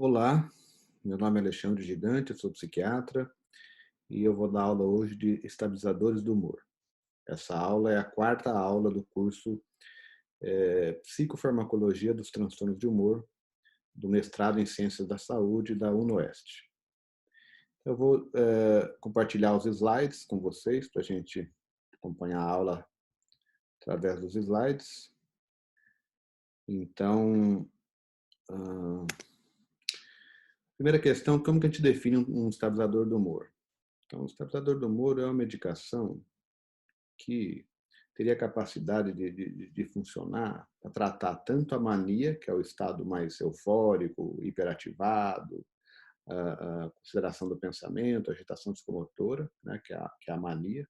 Olá, meu nome é Alexandre Gigante, eu sou psiquiatra e eu vou dar aula hoje de estabilizadores do humor. Essa aula é a quarta aula do curso Psicofarmacologia dos Transtornos de Humor, do mestrado em Ciências da Saúde da UnoOeste. Eu vou compartilhar os slides com vocês para a gente acompanhar a aula através dos slides. Então, primeira questão, como que a gente define um estabilizador do humor? Então, o estabilizador do humor é uma medicação que teria capacidade de funcionar para tratar tanto a mania, que é o estado mais eufórico, hiperativado, a consideração do pensamento, a agitação psicomotora, né, que é a mania,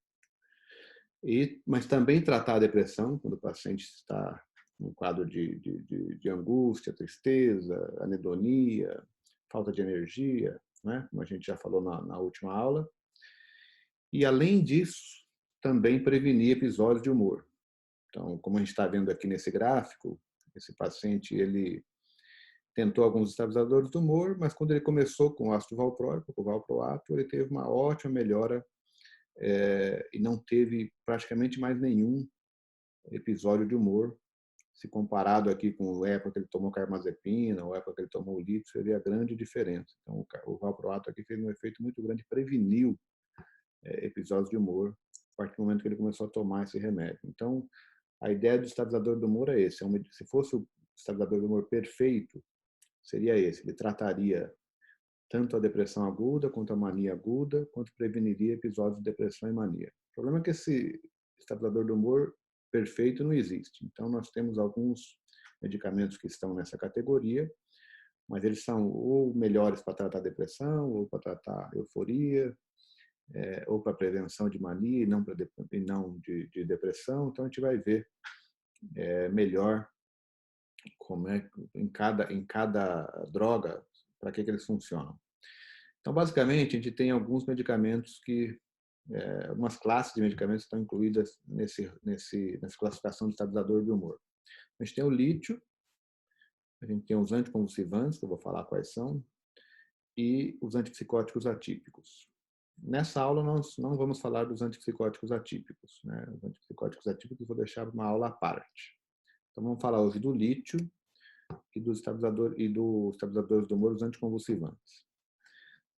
mas também tratar a depressão, quando o paciente está num quadro de angústia, tristeza, anedonia, falta de energia, né, como a gente já falou na última aula. E, além disso, também prevenir episódios de humor. Então, como a gente está vendo aqui nesse gráfico, esse paciente ele tentou alguns estabilizadores do humor, mas quando ele começou com o ácido valproico, com o valproato, ele teve uma ótima melhora e não teve praticamente mais nenhum episódio de humor. Se comparado aqui com a época que ele tomou carbamazepina, ou a época que ele tomou o lítio, seria a grande diferença. Então, o valproato aqui fez um efeito muito grande, preveniu episódios de humor a partir do momento que ele começou a tomar esse remédio. Então, a ideia do estabilizador do humor é esse. Se fosse o estabilizador do humor perfeito, seria esse. Ele trataria tanto a depressão aguda, quanto a mania aguda, quanto preveniria episódios de depressão e mania. O problema é que esse estabilizador do humor perfeito não existe. Então, nós temos alguns medicamentos que estão nessa categoria, mas eles são ou melhores para tratar depressão, ou para tratar euforia, ou para prevenção de mania e não de depressão. Então, a gente vai ver melhor como é em cada droga, para que eles funcionam. Então, basicamente, a gente tem alguns medicamentos algumas classes de medicamentos que estão incluídas nessa classificação de estabilizador de humor. A gente tem o lítio, a gente tem os anticonvulsivantes, que eu vou falar quais são, e os antipsicóticos atípicos. Nessa aula, nós não vamos falar dos antipsicóticos atípicos, né? Os antipsicóticos atípicos eu vou deixar uma aula à parte. Então, vamos falar hoje do lítio e dos estabilizadores do humor, os anticonvulsivantes.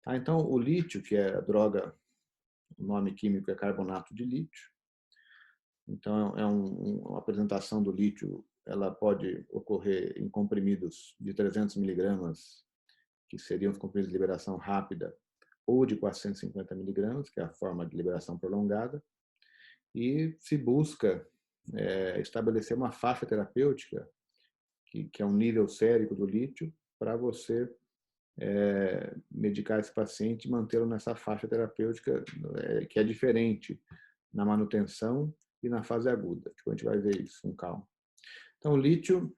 Tá? Então, o lítio, que é a droga, o nome químico é carbonato de lítio. Então, uma apresentação do lítio, ela pode ocorrer em comprimidos de 300 miligramas, que seriam os comprimidos de liberação rápida, ou de 450 miligramas, que é a forma de liberação prolongada, e se busca estabelecer uma faixa terapêutica, que é um nível sérico do lítio, para você medicar esse paciente e mantê-lo nessa faixa terapêutica, que é diferente na manutenção e na fase aguda. Tipo, a gente vai ver isso com calma. Então, o lítio,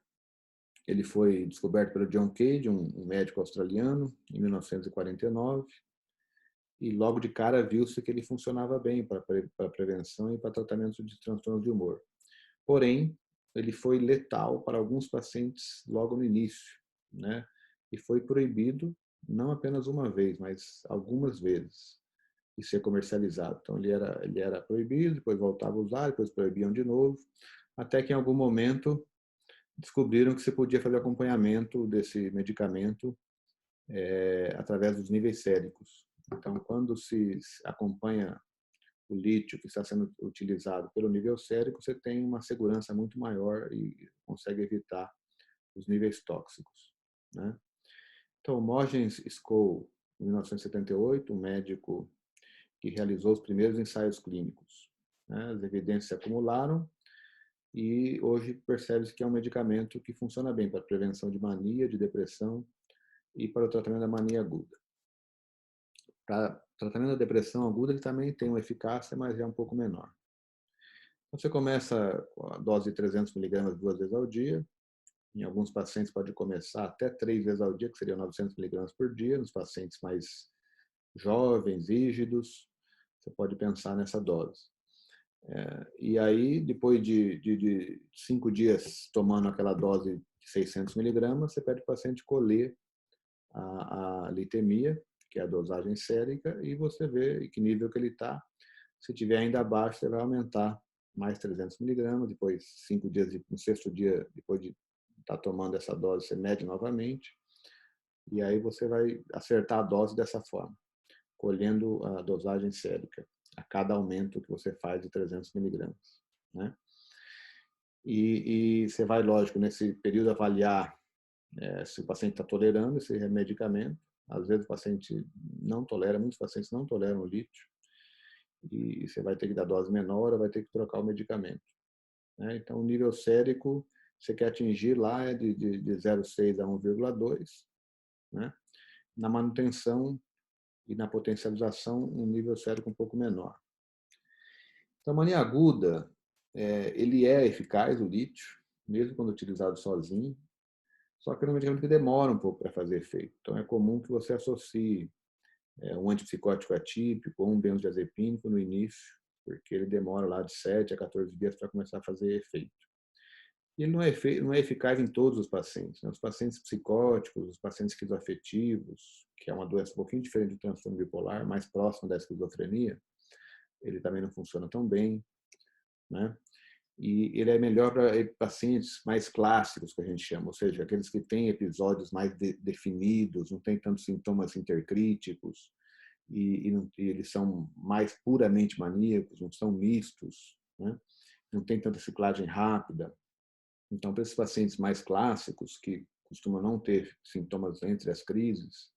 ele foi descoberto pelo John Cade, um médico australiano, em 1949, e logo de cara viu-se que ele funcionava bem para prevenção e para tratamento de transtornos de humor. Porém, ele foi letal para alguns pacientes logo no início, né? E foi proibido não apenas uma vez, mas algumas vezes de ser comercializado. Então, ele era proibido, depois voltava a usar, depois proibiam de novo, até que em algum momento descobriram que você podia fazer acompanhamento desse medicamento através dos níveis séricos. Então, quando se acompanha o lítio que está sendo utilizado pelo nível sérico, você tem uma segurança muito maior e consegue evitar os níveis tóxicos, né? Então, Mogens Scholl, em 1978, um médico que realizou os primeiros ensaios clínicos, né? As evidências se acumularam e hoje percebe-se que é um medicamento que funciona bem para a prevenção de mania, de depressão e para o tratamento da mania aguda. Para o tratamento da depressão aguda, ele também tem uma eficácia, mas é um pouco menor. Então, você começa com a dose de 300 miligramas 2 vezes ao dia. Em alguns pacientes pode começar até 3 vezes ao dia, que seriam 900 miligramas por dia. Nos pacientes mais jovens, rígidos, você pode pensar nessa dose. E aí, depois de 5 dias tomando aquela dose de 600 miligramas, você pede para o paciente colher a litemia, que é a dosagem sérica, e você vê em que nível que ele está. Se tiver ainda abaixo, você vai aumentar mais 300 miligramas, depois 5 dias, no sexto dia, depois de estar tomando essa dose, você mede novamente, e aí você vai acertar a dose dessa forma, colhendo a dosagem sérica a cada aumento que você faz de 300 miligramas, né? E você vai, lógico, nesse período avaliar se o paciente está tolerando esse medicamento. Às vezes o paciente não tolera, muitos pacientes não toleram o lítio, e você vai ter que dar dose menor ou vai ter que trocar o medicamento, né? Então, o nível sérico, você quer atingir lá é de 0,6 a 1,2, né? Na manutenção e na potencialização, um nível sérico um pouco menor. Então, a mania aguda, ele é eficaz, o lítio, mesmo quando utilizado sozinho, só que é um medicamento que demora um pouco para fazer efeito. Então, é comum que você associe um antipsicótico atípico ou um benzodiazepínico no início, porque ele demora lá de 7 a 14 dias para começar a fazer efeito. E ele não é eficaz em todos os pacientes, né? Os pacientes psicóticos, os pacientes esquizoafetivos, que é uma doença um pouquinho diferente do transtorno bipolar, mais próximo da esquizofrenia, ele também não funciona tão bem, né? E ele é melhor para pacientes mais clássicos, que a gente chama, ou seja, aqueles que têm episódios mais definidos, não tem tantos sintomas intercríticos, e eles são mais puramente maníacos, não são mistos, né? Não tem tanta ciclagem rápida. Então, para esses pacientes mais clássicos, que costumam não ter sintomas entre as crises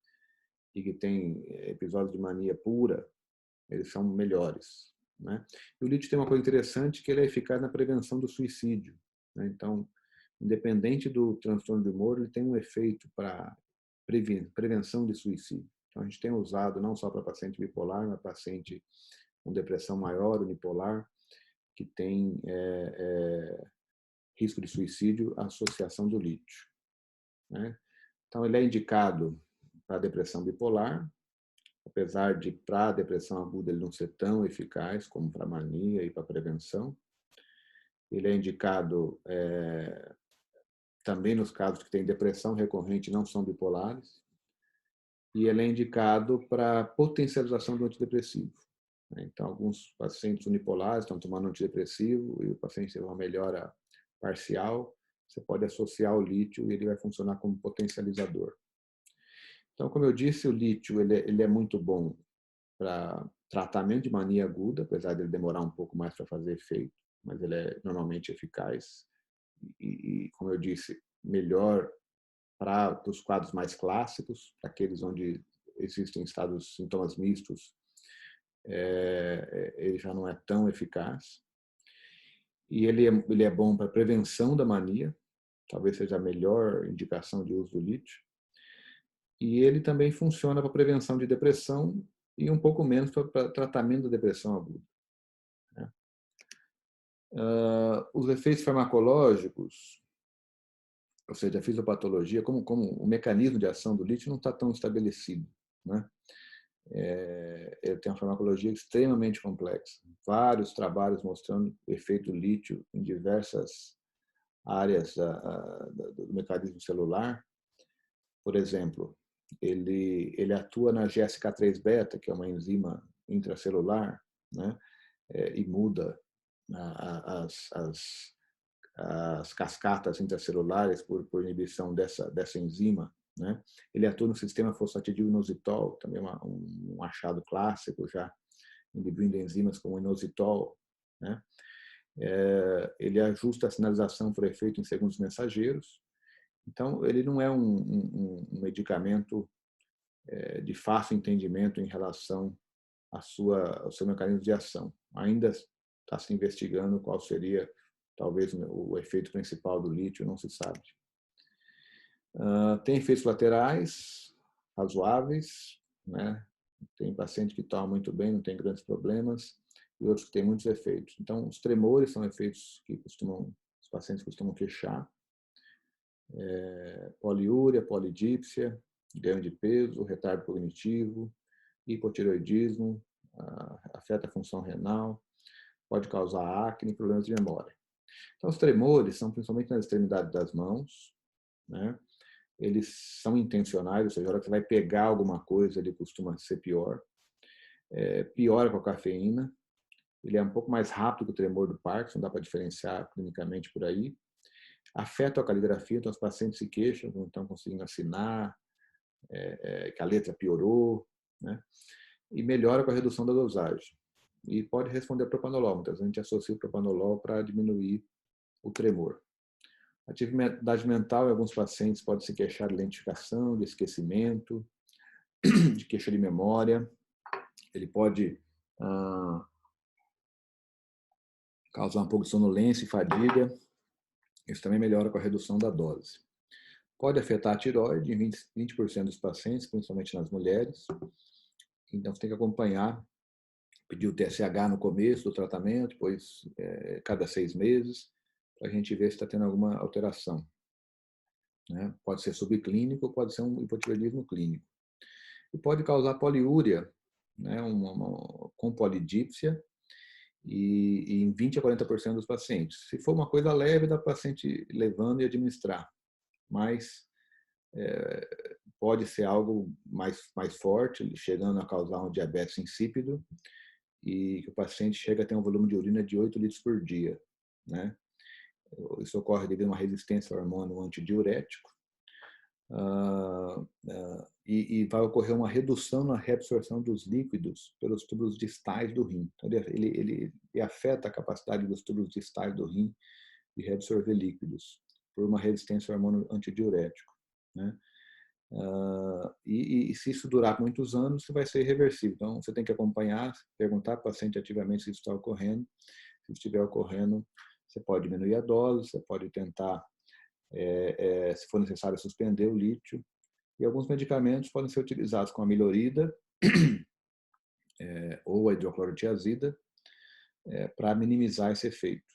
e que têm episódios de mania pura, eles são melhores, né? E o lítio tem uma coisa interessante, que ele é eficaz na prevenção do suicídio, né? Então, independente do transtorno de humor, ele tem um efeito para prevenção de suicídio. Então, a gente tem usado não só para paciente bipolar, mas paciente com depressão maior, unipolar, que tem risco de suicídio, a associação do lítio, né? Então, ele é indicado para depressão bipolar, apesar de para a depressão aguda ele não ser tão eficaz como para a mania e para a prevenção. Ele é indicado também nos casos que têm depressão recorrente e não são bipolares. E ele é indicado para potencialização do antidepressivo. Então, alguns pacientes unipolares estão tomando antidepressivo e o paciente teve uma melhora parcial, você pode associar o lítio e ele vai funcionar como potencializador. Então, como eu disse, o lítio ele é muito bom para tratamento de mania aguda, apesar de ele demorar um pouco mais para fazer efeito, mas ele é normalmente eficaz e como eu disse, melhor para os quadros mais clássicos, aqueles onde existem sintomas mistos, ele já não é tão eficaz. E ele é bom para prevenção da mania, talvez seja a melhor indicação de uso do lítio. E ele também funciona para prevenção de depressão e um pouco menos para tratamento da depressão aguda, né? Os efeitos farmacológicos, ou seja, a fisiopatologia, como o mecanismo de ação do lítio não está tão estabelecido, né? Ele tem uma farmacologia extremamente complexa. Vários trabalhos mostrando o efeito lítio em diversas áreas do mecanismo celular. Por exemplo, ele atua na GSK3-beta, que é uma enzima intracelular, né? E muda as cascatas intracelulares por inibição dessa enzima, né? Ele atua no sistema fosfatidil-inositol, também um achado clássico já, inibindo enzimas como o inositol, né? Ele ajusta a sinalização por efeito em segundos mensageiros. Então, ele não é um medicamento de fácil entendimento em relação ao seu mecanismo de ação. Ainda está se investigando qual seria, talvez, o efeito principal do lítio, não se sabe. Tem efeitos laterais razoáveis, né? Tem paciente que toma muito bem, não tem grandes problemas, e outros que têm muitos efeitos. Então, os tremores são efeitos que os pacientes costumam queixar. Poliúria, polidípsia, ganho de peso, retardo cognitivo, hipotireoidismo, afeta a função renal, pode causar acne e problemas de memória. Então, os tremores são principalmente nas extremidades das mãos, né? eles são intencionais, ou seja, a hora que você vai pegar alguma coisa, ele costuma ser pior. Piora com a cafeína. Ele é um pouco mais rápido que o tremor do Parkinson, não dá para diferenciar clinicamente por aí. Afeta a caligrafia, então os pacientes se queixam, não estão conseguindo assinar, que a letra piorou, né? E melhora com a redução da dosagem. E pode responder ao propanolol. Muitas vezes a gente associa o propanolol para diminuir o tremor. Atividade mental em alguns pacientes pode se queixar de lentificação, de esquecimento, de queixa de memória. Ele pode causar um pouco de sonolência e fadiga. Isso também melhora com a redução da dose. Pode afetar a tireoide em 20% dos pacientes, principalmente nas mulheres. Então, você tem que acompanhar, pedir o TSH no começo do tratamento, depois cada 6 meses, para a gente ver se está tendo alguma alteração. Né? Pode ser subclínico, pode ser um hipotireoidismo clínico. E pode causar poliúria, né? Com polidípsia, e em 20 a 40% dos pacientes. Se for uma coisa leve, dá para o paciente levando e administrar. Mas pode ser algo mais forte, chegando a causar um diabetes insípido, e que o paciente chega a ter um volume de urina de 8 litros por dia. Né? Isso ocorre devido a uma resistência ao hormônio antidiurético. E vai ocorrer uma redução na reabsorção dos líquidos pelos túbulos distais do rim. Então, ele afeta a capacidade dos túbulos distais do rim de reabsorver líquidos por uma resistência ao hormônio antidiurético. Né? E se isso durar muitos anos, isso vai ser irreversível. Então, você tem que acompanhar, perguntar para o paciente ativamente se isso está ocorrendo. Se estiver ocorrendo, você pode diminuir a dose, você pode tentar, se for necessário, suspender o lítio. E alguns medicamentos podem ser utilizados com a milorida ou a hidroclorotiazida para minimizar esse efeito.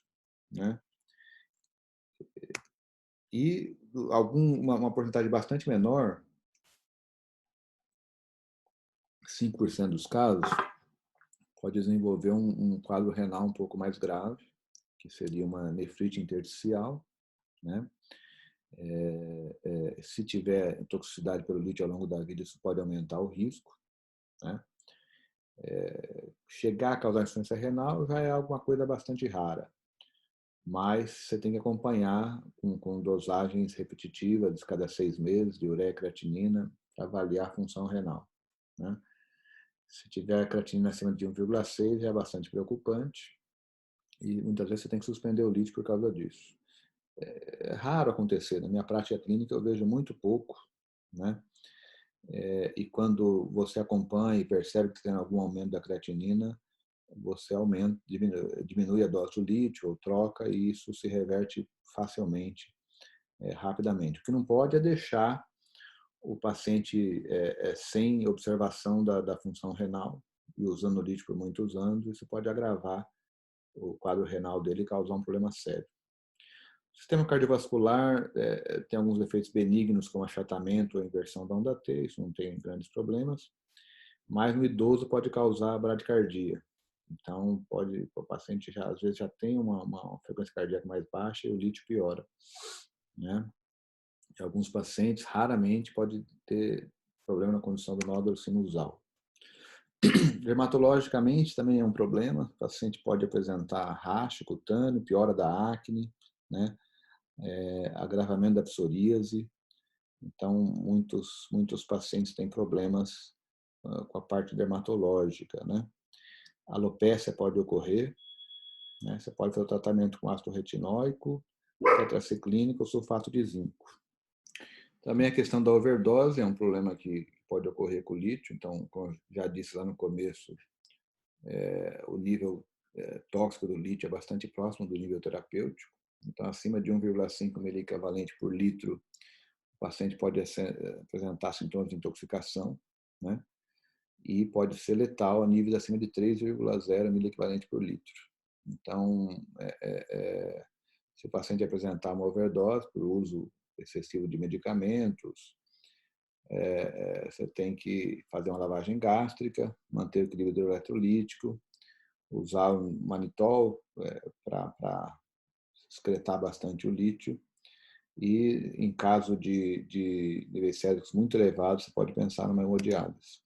Né? E uma porcentagem bastante menor, 5% dos casos, pode desenvolver um quadro renal um pouco mais grave, que seria uma nefrite intersticial. Né? Se tiver toxicidade pelo lítio ao longo da vida, isso pode aumentar o risco. Né? Chegar a causar insuficiência renal já é alguma coisa bastante rara, mas você tem que acompanhar com dosagens repetitivas de cada 6 meses de ureia e creatinina para avaliar a função renal. Né? Se tiver creatinina acima de 1,6 já é bastante preocupante e muitas vezes você tem que suspender o lítio por causa disso. É raro acontecer, na minha prática clínica eu vejo muito pouco, né? E quando você acompanha e percebe que tem algum aumento da creatinina, você diminui a dose do lítio ou troca e isso se reverte facilmente, rapidamente. O que não pode é deixar o paciente sem observação da função renal e usando o lítio por muitos anos, isso pode agravar o quadro renal dele e causar um problema sério. O sistema cardiovascular tem alguns efeitos benignos, como achatamento ou inversão da onda T, isso não tem grandes problemas, mas no idoso pode causar bradicardia. Então, o paciente às vezes já tem uma frequência cardíaca mais baixa e o lítio piora. Né? Em alguns pacientes, raramente pode ter problema na condição do nódulo sinusal. Dermatologicamente também é um problema, o paciente pode apresentar racho cutâneo, piora da acne, né? Agravamento da psoríase. Então, muitos pacientes têm problemas com a parte dermatológica. Né? Alopécia pode ocorrer, né? Você pode fazer o tratamento com ácido retinóico, tetraciclínico ou sulfato de zinco. Também a questão da overdose é um problema que pode ocorrer com o lítio. Então, como já disse lá no começo, o nível tóxico do lítio é bastante próximo do nível terapêutico. Então, acima de 1,5 miliequivalente por litro, o paciente pode apresentar sintomas de intoxicação, né? E pode ser letal a níveis acima de 3,0 miliequivalente por litro. Então, se o paciente apresentar uma overdose por uso excessivo de medicamentos, você tem que fazer uma lavagem gástrica, manter o equilíbrio eletrolítico, usar um manitol para excretar bastante o lítio E, em caso de níveis séricos muito elevados, você pode pensar numa hemodiálise.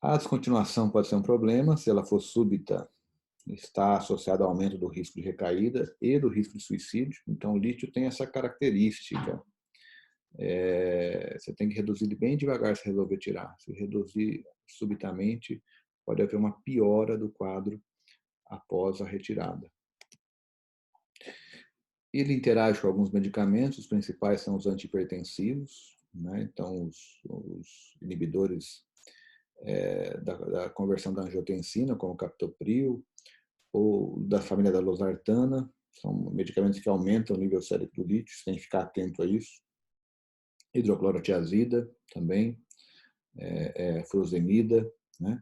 A descontinuação pode ser um problema, se ela for súbita, está associada ao aumento do risco de recaída e do risco de suicídio. Então, o lítio tem essa característica. Você tem que reduzir bem devagar se resolver tirar. Se reduzir subitamente, pode haver uma piora do quadro após a retirada. Ele interage com alguns medicamentos, os principais são os antihipertensivos, né? Então, os inibidores da conversão da angiotensina, como o captopril, ou da família da losartana, são medicamentos que aumentam o nível sérico do lítio, você tem que ficar atento a isso. Hidroclorotiazida também, furosemida, né?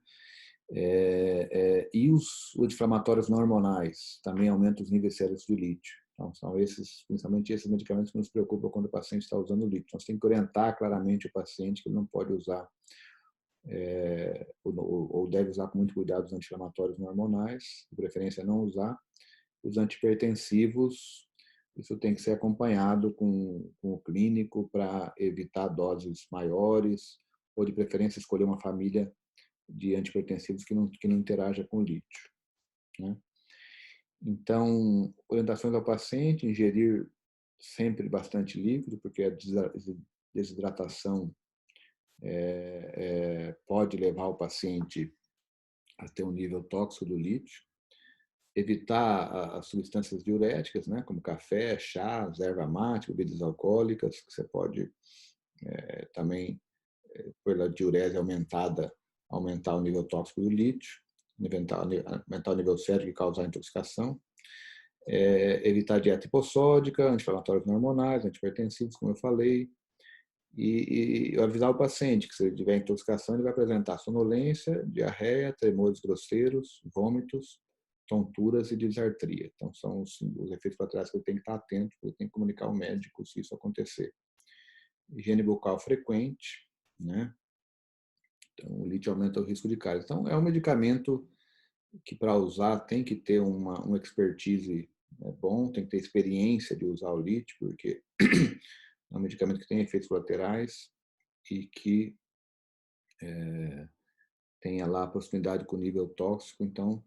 E os anti-inflamatórios não hormonais também aumentam os níveis séricos de lítio. Então, são esses, principalmente esses medicamentos que nos preocupam quando o paciente está usando lítio. Então, você tem que orientar claramente o paciente que ele não pode usar ou deve usar com muito cuidado os anti-inflamatórios não hormonais, de preferência não usar. Os antihipertensivos, isso tem que ser acompanhado com o clínico para evitar doses maiores, ou de preferência escolher uma família de antihipertensivos que não interaja com o lítio, né? Então, orientações ao paciente: ingerir sempre bastante líquido, porque a desidratação pode levar o paciente a ter um nível tóxico do lítio. Evitar as substâncias diuréticas, né, como café, chá, erva mate, bebidas alcoólicas, que você pode também, pela diurese aumentada, aumentar o nível tóxico do lítio, aumentar o nível sérico e causar intoxicação. Evitar dieta hipossódica, anti-inflamatórios não hormonais, antihipertensivos, como eu falei, e avisar o paciente que se ele tiver intoxicação, ele vai apresentar sonolência, diarreia, tremores grosseiros, vômitos, tonturas e disartria. Então, são os efeitos colaterais que ele tem que estar atento, ele tem que comunicar ao médico se isso acontecer. Higiene bucal frequente, né? Então, o lítio aumenta o risco de cárie. Então, é um medicamento que, para usar, tem que ter uma expertise bom, tem que ter experiência de usar o lítio, porque é um medicamento que tem efeitos colaterais e que tenha lá a proximidade com o nível tóxico. Então,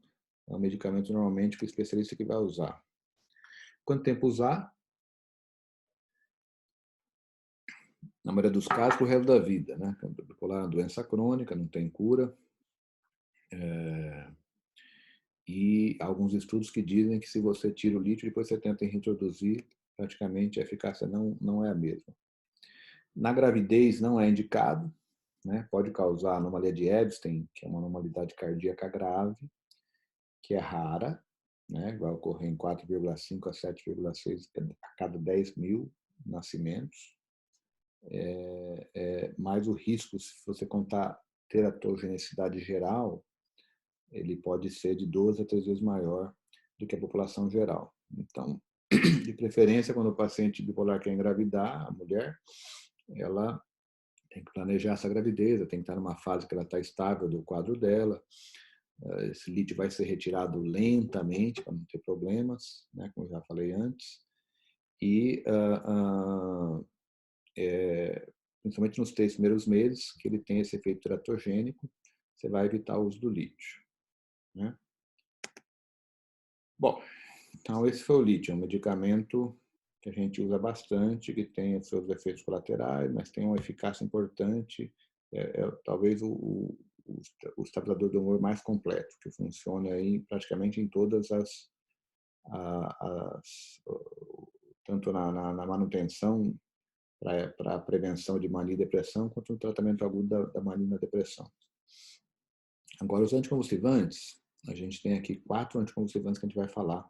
é um medicamento normalmente que o especialista que vai usar. Quanto tempo usar? Na maioria dos casos, para o resto da vida, né? Câncer bipolar é uma doença crônica, não tem cura. E alguns estudos que dizem que se você tira o lítio e depois você tenta reintroduzir, praticamente a eficácia não é a mesma. Na gravidez não é indicado, né? Pode causar anomalia de Ebstein, que é uma anormalidade cardíaca grave, que é rara, né? Vai ocorrer em 4,5 a 7,6 a cada 10 mil nascimentos. Mas o risco, se você contar teratogenicidade geral, ele pode ser de 12 a 3 vezes maior do que a população geral. Então, de preferência, quando o paciente bipolar quer engravidar, a mulher, ela tem que planejar essa gravidez, tem que estar numa fase que ela está estável do quadro dela. Esse lítio vai ser retirado lentamente para não ter problemas, né, como eu já falei antes. E, principalmente nos 3 primeiros meses, que ele tem esse efeito teratogênico, você vai evitar o uso do lítio, né? Bom, então esse foi o lítio, um medicamento que a gente usa bastante, que tem seus efeitos colaterais, mas tem uma eficácia importante. Talvez o estabilizador do humor mais completo, que funciona aí praticamente em todas tanto na manutenção, para a prevenção de mania e depressão, quanto no tratamento agudo da mania e da depressão. Agora, os anticonvulsivantes, a gente tem aqui 4 anticonvulsivantes que a gente vai falar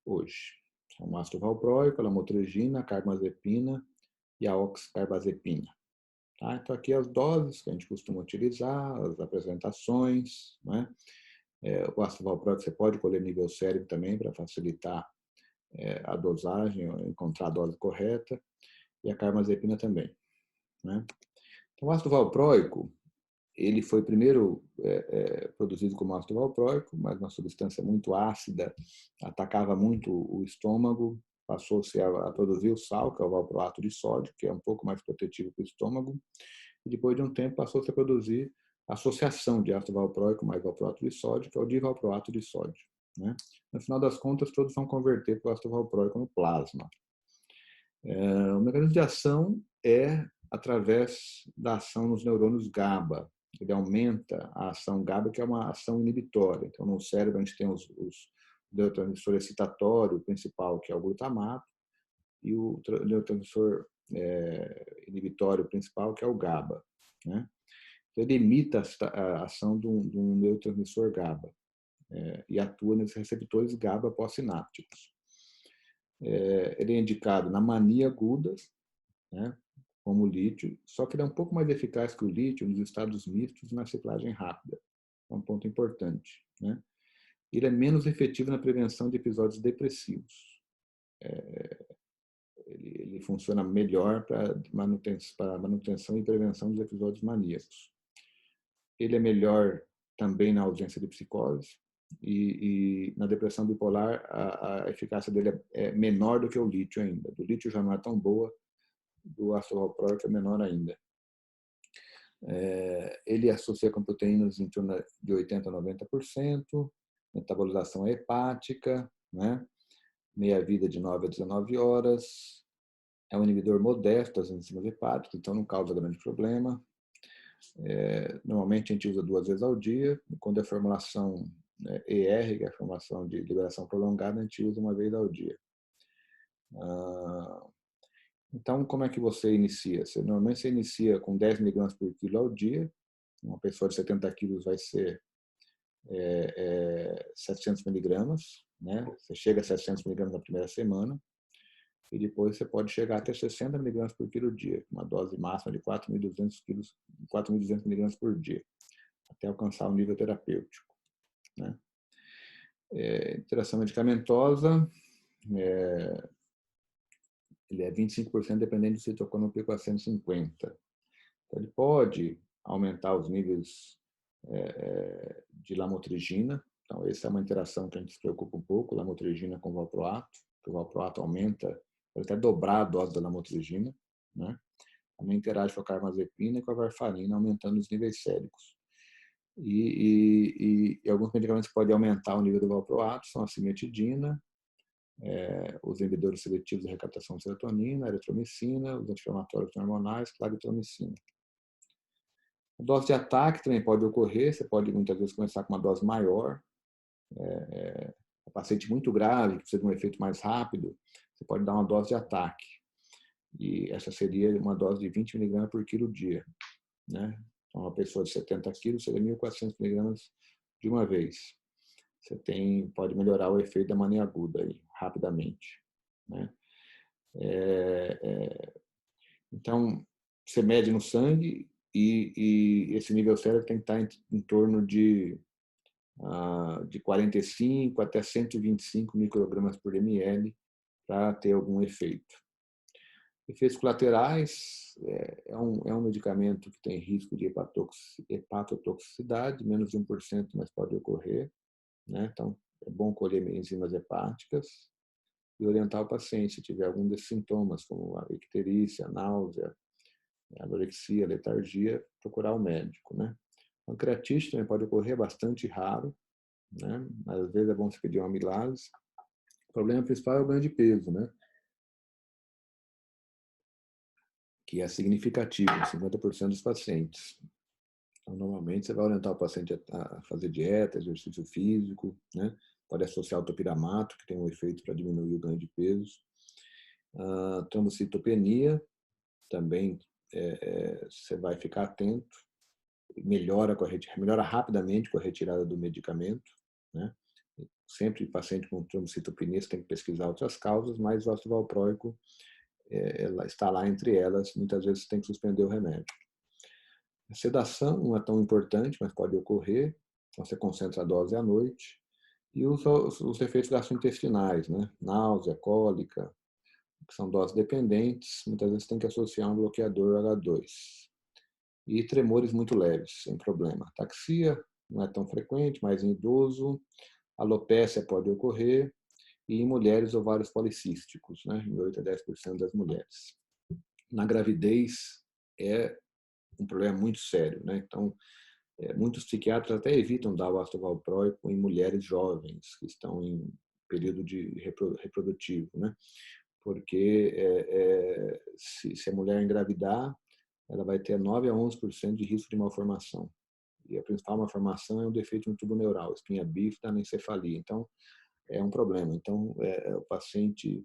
hoje. São o ácido valproico, a lamotrigina, a carbamazepina e a oxcarbazepina. Tá? Então, aqui as doses que a gente costuma utilizar, as apresentações, né? O ácido valproico você pode colher nível sério também para facilitar a dosagem, encontrar a dose correta, e a carbamazepina também, né? Então, o ácido valproico, ele foi primeiro produzido como ácido valproico, mas uma substância muito ácida, atacava muito o estômago, passou-se a produzir o sal, que é o valproato de sódio, que é um pouco mais protetivo para o estômago, e depois de um tempo passou-se a produzir a associação de ácido valproico mais valproato de sódio, que é o divalproato de sódio, né? No final das contas, todos vão converter para o ácido valproico no plasma. O mecanismo de ação é através da ação nos neurônios GABA. Ele aumenta a ação GABA, que é uma ação inibitória. Então, no cérebro, a gente tem os neurotransmissor excitatório principal, que é o glutamato, e o neurotransmissor inibitório principal, que é o GABA, né? Então, ele imita a ação de um neurotransmissor GABA e atua nesses receptores GABA pós-sinápticos. Ele é indicado na mania aguda, né, como o lítio, só que ele é um pouco mais eficaz que o lítio nos estados mistos e na ciclagem rápida. É um ponto importante, né? Ele é menos efetivo na prevenção de episódios depressivos. Ele funciona melhor para manutenção e prevenção dos episódios maníacos. Ele é melhor também na ausência de psicose e na depressão bipolar a eficácia dele é menor do que o lítio ainda. Do lítio já não é tão boa, do ácido valproico é menor ainda. Ele associa com proteínas em torno de 80% a 90%, metabolização hepática, né? Meia-vida de 9 a 19 horas, é um inibidor modesto das enzimas hepáticas, então não causa grande problema. Normalmente a gente usa 2 vezes ao dia, quando é formulação ER, que é a formulação de liberação prolongada, a gente usa 1 vez ao dia. Então, como é que você inicia? Normalmente você inicia com 10 mg por quilo ao dia. Uma pessoa de 70 quilos vai ser 700 miligramas, né? Você chega a 700 miligramas na primeira semana e depois você pode chegar até 60 miligramas por quilo dia, uma dose máxima de 4.200 miligramas por dia, até alcançar o nível terapêutico, né? Interação medicamentosa, ele é 25% dependendo do citocromo P450. Então, ele pode aumentar os níveis de lamotrigina. Então, essa é uma interação que a gente se preocupa um pouco, lamotrigina com valproato, que o valproato aumenta, pode até dobrar a dose da lamotrigina, né? Também interage com a carbamazepina e com a varfarina, aumentando os níveis séricos. E alguns medicamentos que podem aumentar o nível do valproato são a cimetidina, os inibidores seletivos da recaptação de serotonina, a eritromicina, os anti-inflamatórios hormonais, claritromicina. A dose de ataque também pode ocorrer, você pode muitas vezes começar com uma dose maior. Um paciente muito grave, que precisa de um efeito mais rápido, você pode dar uma dose de ataque. E essa seria uma dose de 20 mg por quilo dia, né? Então, uma pessoa de 70 quilos seria 1.400 mg de uma vez. Você pode melhorar o efeito da mania aguda aí, rapidamente, né? Então, você mede no sangue e esse nível sério tem que estar em torno de 45 até 125 microgramas por ml para ter algum efeito. Efeitos colaterais é um medicamento que tem risco de hepatotoxicidade, menos de 1%, mas pode ocorrer, né? Então, é bom colher enzimas hepáticas e orientar o paciente se tiver algum desses sintomas, como a icterícia, a náusea, a anorexia, a letargia, procurar o médico, né? Pancreatite também pode ocorrer, bastante raro, né? Mas às vezes é bom você pedir uma amilase. O problema principal é o ganho de peso, né? Que é significativo, 50% dos pacientes. Então, normalmente você vai orientar o paciente a fazer dieta, exercício físico, né? Pode associar o topiramato, que tem um efeito para diminuir o ganho de peso. Trombocitopenia, também você vai ficar atento, melhora rapidamente com a retirada do medicamento, né? Sempre paciente com trombocitopenia você tem que pesquisar outras causas, mas o ácido valproico está lá entre elas, muitas vezes você tem que suspender o remédio. A sedação não é tão importante, mas pode ocorrer, então você concentra a dose à noite. E os efeitos gastrointestinais, né? Náusea, cólica, que são doses dependentes, muitas vezes tem que associar um bloqueador H2. E tremores muito leves, sem problema. Ataxia não é tão frequente, mas em idoso. Alopécia pode ocorrer. e em mulheres, ovários policísticos, né, em 8 a 10% das mulheres. Na gravidez, é um problema muito sério, né? Então, muitos psiquiatras até evitam dar o ácido valproico em mulheres jovens que estão em período de reprodutivo, né? Porque se a mulher engravidar, ela vai ter 9 a 11% de risco de malformação. E a principal malformação é um defeito no tubo neural, espinha bífida, anencefalia. Então, é um problema. Então, o paciente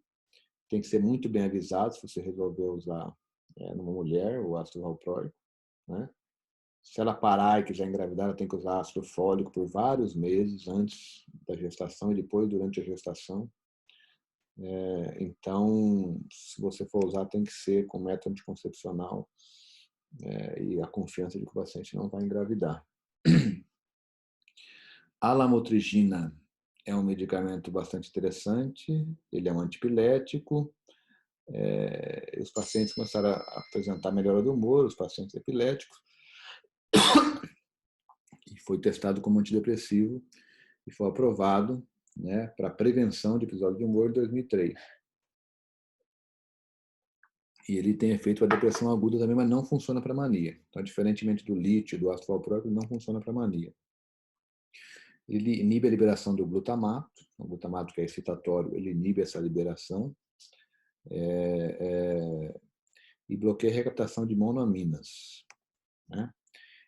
tem que ser muito bem avisado se você resolver usar numa mulher o ácido valproico, né? Se ela parar e quiser engravidar, ela tem que usar ácido fólico por vários meses antes da gestação e depois durante a gestação. Então, se você for usar, tem que ser com método anticoncepcional e a confiança de que o paciente não vai engravidar. A lamotrigina é um medicamento bastante interessante, ele é um antipilético. Os pacientes começaram a apresentar melhora do humor, os pacientes epiléticos, e foi testado como antidepressivo e foi aprovado, né, para prevenção de episódio de humor em 2003. E ele tem efeito para depressão aguda também, mas não funciona para mania. Então, diferentemente do lítio, do ácido valproico, ele não funciona para mania. Ele inibe a liberação do glutamato. O glutamato, que é excitatório, ele inibe essa liberação. E bloqueia a recaptação de monoaminas, né?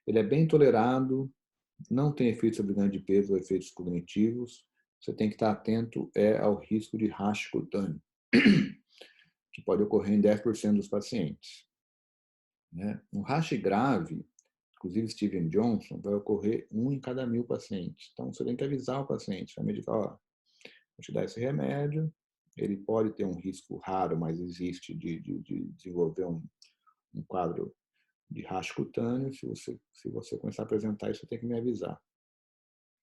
Ele é bem tolerado, não tem efeito sobre ganho de peso ou efeitos cognitivos. Você tem que estar atento ao risco de rash cutâneo, que pode ocorrer em 10% dos pacientes, né? Um rash grave, inclusive Steven Johnson, vai ocorrer 1 em cada 1000 pacientes. Então, você tem que avisar o paciente, vai medicar, vou te dar esse remédio, ele pode ter um risco raro, mas existe de desenvolver um quadro de rash cutâneo. Se você começar a apresentar isso, você tem que me avisar,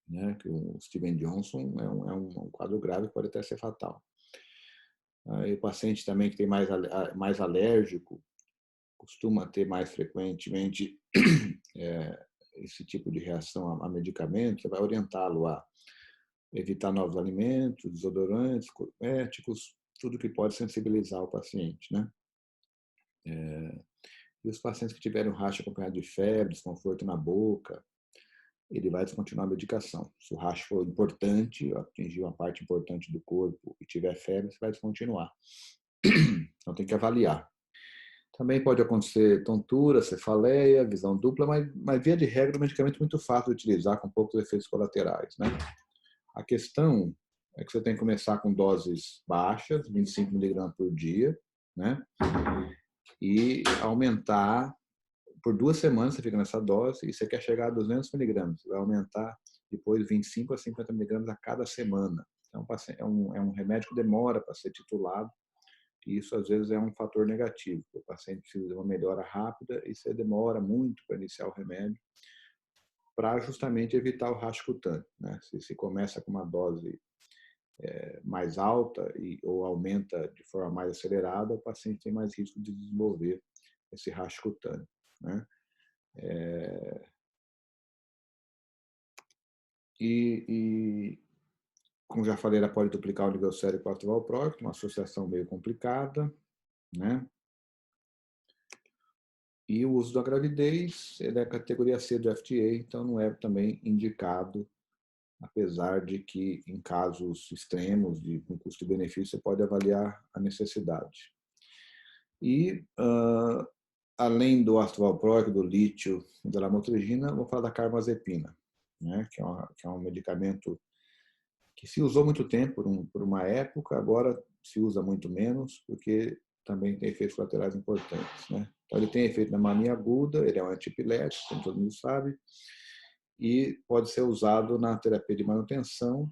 né? Que o Steven Johnson é um quadro grave que pode até ser fatal. Aí, o paciente também que tem mais alérgico costuma ter mais frequentemente esse tipo de reação a medicamentos. Você vai orientá-lo a evitar novos alimentos, desodorantes, cosméticos, tudo que pode sensibilizar o paciente, né? E os pacientes que tiverem um rash acompanhado de febre, desconforto na boca, ele vai descontinuar a medicação. Se o rash for importante, atingir uma parte importante do corpo e tiver febre, você vai descontinuar. Então tem que avaliar. Também pode acontecer tontura, cefaleia, visão dupla, mas via de regra, o medicamento é muito fácil de utilizar, com poucos efeitos colaterais, né? A questão é que você tem que começar com doses baixas, 25 mg por dia, né? E aumentar por 2 semanas. Você fica nessa dose e você quer chegar a 200 mg, vai aumentar depois 25 a 50 mg a cada semana. Então, é um remédio que demora para ser titulado, e isso às vezes é um fator negativo. O paciente precisa de uma melhora rápida e você demora muito para iniciar o remédio, para justamente evitar o rash cutâneo, né? Se começa com uma dose mais alta ou aumenta de forma mais acelerada, o paciente tem mais risco de desenvolver esse rash cutâneo, né? Como já falei, ela pode duplicar o nível sérico ácido valproico, uma associação meio complicada, né? E o uso da gravidez, ele é categoria C do FDA, então não é também indicado, apesar de que em casos extremos com custo-benefício você pode avaliar a necessidade. E além do ácido valproico, do lítio e da lamotrigina, vou falar da carbamazepina, né? Que é um medicamento que se usou muito tempo por uma época, agora se usa muito menos, porque também tem efeitos colaterais importantes, né? Então, ele tem efeito na mania aguda, ele é um antipilético, como todo mundo sabe, e pode ser usado na terapia de manutenção.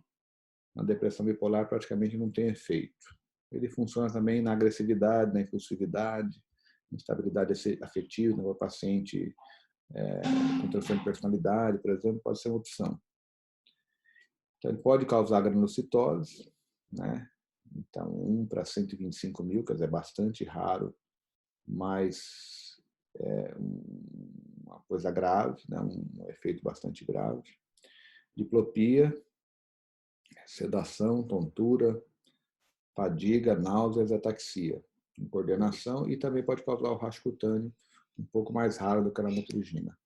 Na depressão bipolar praticamente não tem efeito. Ele funciona também na agressividade, na impulsividade, instabilidade afetiva, no paciente com transtorno de personalidade, por exemplo, pode ser uma opção. Então, ele pode causar granulocitose, né? Então, 1 para 125 mil, quer dizer, é bastante raro, mas é uma coisa grave, né? Um efeito bastante grave. Diplopia, sedação, tontura, fadiga, náuseas, ataxia, em coordenação, e também pode causar o racho cutâneo, um pouco mais raro do que a lamotrigina.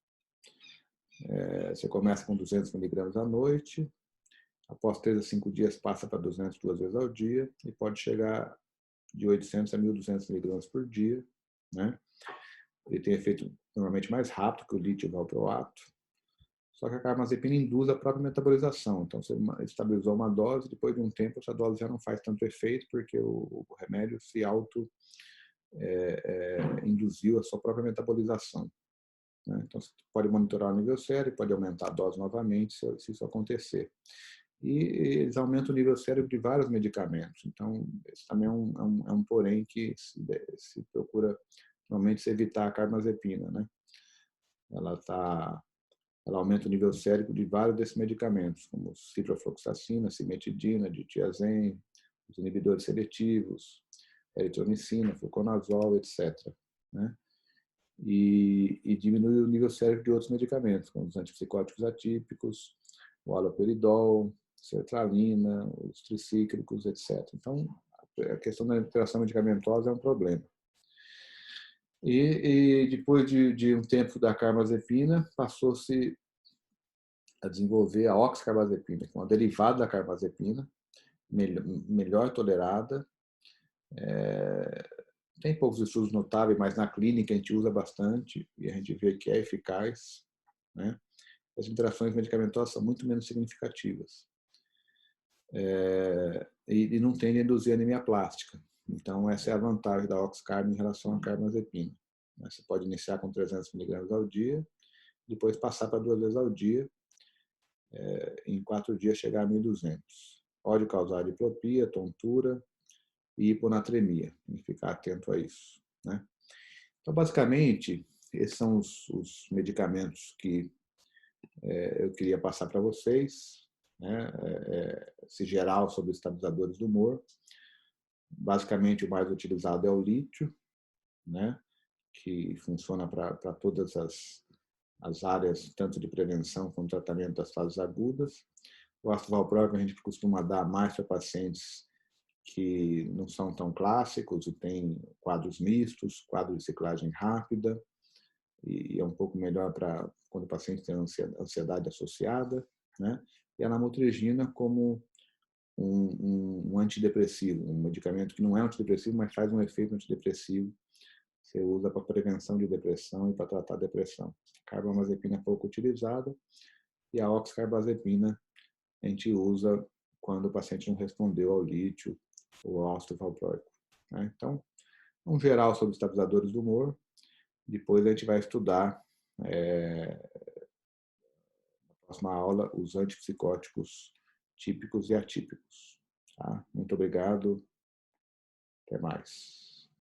Você começa com 200 miligramas à noite, após 3 a 5 dias passa para 200 duas vezes ao dia, e pode chegar de 800 a 1.200 miligramas por dia, né? Ele tem efeito normalmente mais rápido que o lítio valproato, só que a carbamazepina induz a própria metabolização. Então, você estabilizou uma dose, depois de um tempo, essa dose já não faz tanto efeito, porque o remédio se auto-induziu a sua própria metabolização. Né? Então, você pode monitorar o nível sério, pode aumentar a dose novamente, se isso acontecer. E eles aumentam o nível sério de vários medicamentos. Então, esse também é um porém que se procura, normalmente, se evitar a carbamazepina, né? Ela aumenta o nível sérico de vários desses medicamentos, como ciprofloxacina, cimetidina, ditiazem, os inibidores seletivos, eritromicina, fluconazol, etc. Né? E diminui o nível sérico de outros medicamentos, como os antipsicóticos atípicos, o haloperidol, sertralina, os tricíclicos, etc. Então, a questão da interação medicamentosa é um problema. E depois de um tempo da carbamazepina, passou-se a desenvolver a oxcarbazepina, que é uma derivada da carbamazepina, melhor tolerada. Tem poucos estudos notáveis, mas na clínica a gente usa bastante e a gente vê que é eficaz. Né? As interações medicamentosas são muito menos significativas. E não tende a induzir anemia plástica. Então, essa é a vantagem da oxcarb em relação à carbamazepina. Você pode iniciar com 300 miligramas ao dia, depois passar para 2 vezes ao dia, em 4 dias chegar a 1.200. Pode causar diplopia, tontura e hiponatremia. Tem que ficar atento a isso. Né? Então, basicamente, esses são os medicamentos que eu queria passar para vocês. Né? Esse geral sobre estabilizadores do humor. Basicamente, o mais utilizado é o lítio, né? Que funciona para todas as áreas, tanto de prevenção como tratamento das fases agudas. O ácido valproico a gente costuma dar mais para pacientes que não são tão clássicos e têm quadros mistos, quadro de ciclagem rápida, e é um pouco melhor para quando o paciente tem ansiedade associada. Né? E a lamotrigina como um antidepressivo, um medicamento que não é antidepressivo, mas faz um efeito antidepressivo. Você usa para prevenção de depressão e para tratar a depressão. A carbamazepina é pouco utilizada e a oxcarbazepina a gente usa quando o paciente não respondeu ao lítio ou ao ácido valproico. Né? Então, um geral sobre estabilizadores do humor. Depois a gente vai estudar, na próxima aula, os antipsicóticos típicos e atípicos. Tá? Muito obrigado. Até mais.